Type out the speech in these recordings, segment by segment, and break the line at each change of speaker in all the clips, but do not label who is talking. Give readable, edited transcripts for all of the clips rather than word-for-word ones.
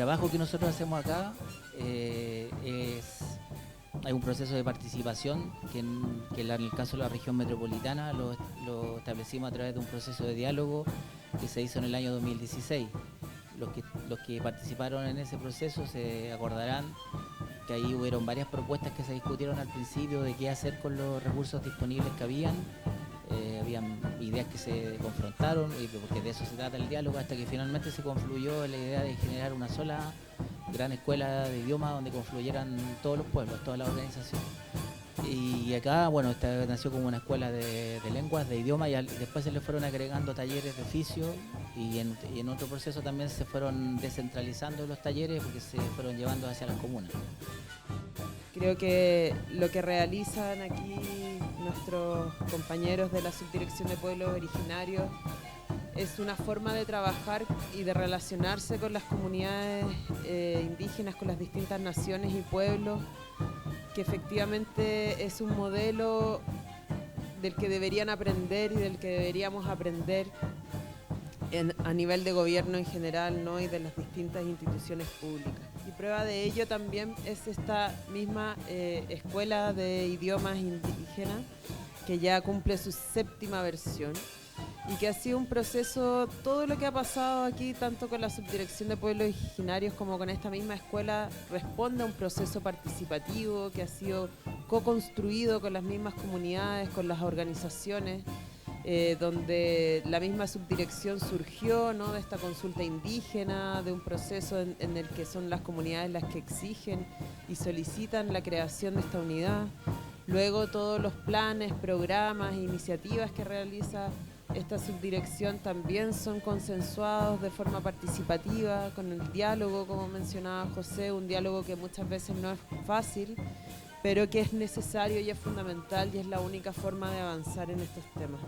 trabajo que nosotros hacemos acá hay un proceso de participación en el caso de la región metropolitana lo establecimos a través de un proceso de diálogo que se hizo en el año 2016. Los que participaron en ese proceso se acordarán que ahí hubieron varias propuestas que se discutieron al principio de qué hacer con los recursos disponibles que habían. Habían ideas que se confrontaron, porque de eso se trata el diálogo, hasta que finalmente se confluyó en la idea de generar una sola gran escuela de idiomas donde confluyeran todos los pueblos, todas las organizaciones. Y acá, bueno, esta nació como una escuela de lenguas, de idiomas, y después se le fueron agregando talleres de oficio y en otro proceso también se fueron descentralizando los talleres porque se fueron llevando hacia las comunas.
Creo que lo que realizan aquí nuestros compañeros de la Subdirección de Pueblos Originarios es una forma de trabajar y de relacionarse con las comunidades indígenas, con las distintas naciones y pueblos, que efectivamente es un modelo del que deberían aprender y del que deberíamos aprender a nivel de gobierno en general, ¿no? Y de las distintas instituciones públicas. Y prueba de ello también es esta misma escuela de idiomas indígenas que ya cumple su 7ª versión y que ha sido un proceso, todo lo que ha pasado aquí, tanto con la Subdirección de Pueblos Originarios como con esta misma escuela, responde a un proceso participativo que ha sido co-construido con las mismas comunidades, con las organizaciones, donde la misma subdirección surgió, ¿no?, de esta consulta indígena, de un proceso en el que son las comunidades las que exigen y solicitan la creación de esta unidad. Luego todos los planes, programas, iniciativas que realiza esta subdirección también son consensuados de forma participativa, con el diálogo, como mencionaba José, un diálogo que muchas veces no es fácil, pero que es necesario y es fundamental y es la única forma de avanzar en estos temas.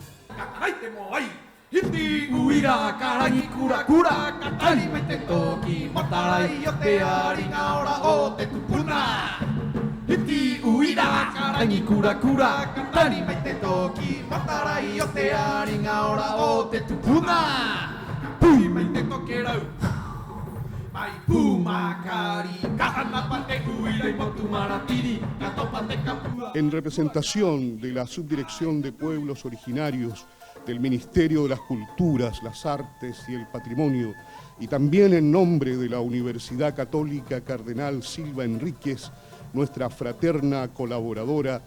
En representación de la Subdirección de Pueblos Originarios del Ministerio de las Culturas, las Artes y el Patrimonio, y también en nombre de la Universidad Católica Cardenal Silva Enríquez, nuestra fraterna colaboradora,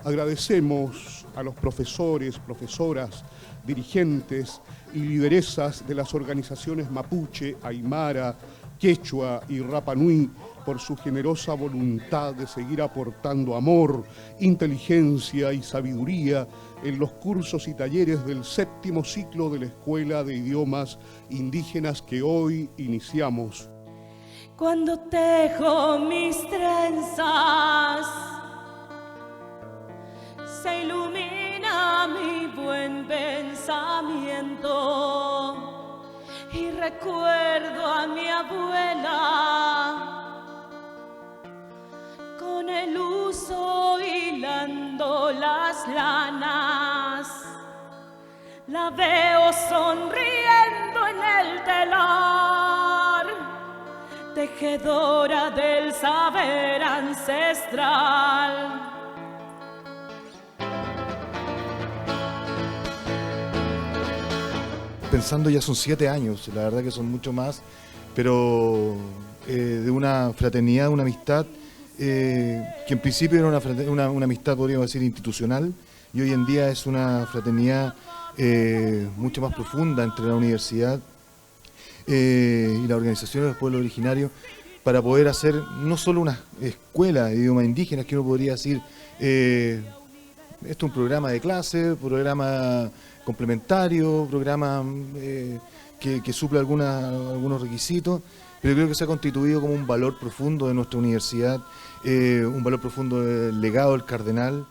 agradecemos a los profesores, profesoras, dirigentes y lideresas de las organizaciones mapuche, aymara, quechua y Rapa Nui por su generosa voluntad de seguir aportando amor, inteligencia y sabiduría en los cursos y talleres del 7º ciclo de la Escuela de Idiomas Indígenas que hoy iniciamos.
Cuando tejo mis trenzas, se ilumina mi buen pensamiento y recuerdo a mi abuela con el uso hilando las lanas. La veo sonriendo en el telar, tejedora del saber ancestral.
Pensando ya son 7 años, la verdad que son mucho más, pero de una fraternidad, una amistad, que en principio era una amistad, podríamos decir, institucional, y hoy en día es una fraternidad mucho más profunda entre la universidad y la organización de los pueblos originarios, para poder hacer no solo una escuela de idiomas indígenas, que uno podría decir, esto es un programa de clase, programa complementario, programa que suple algunos requisitos, pero creo que se ha constituido como un valor profundo de nuestra universidad, un valor profundo del legado del cardenal,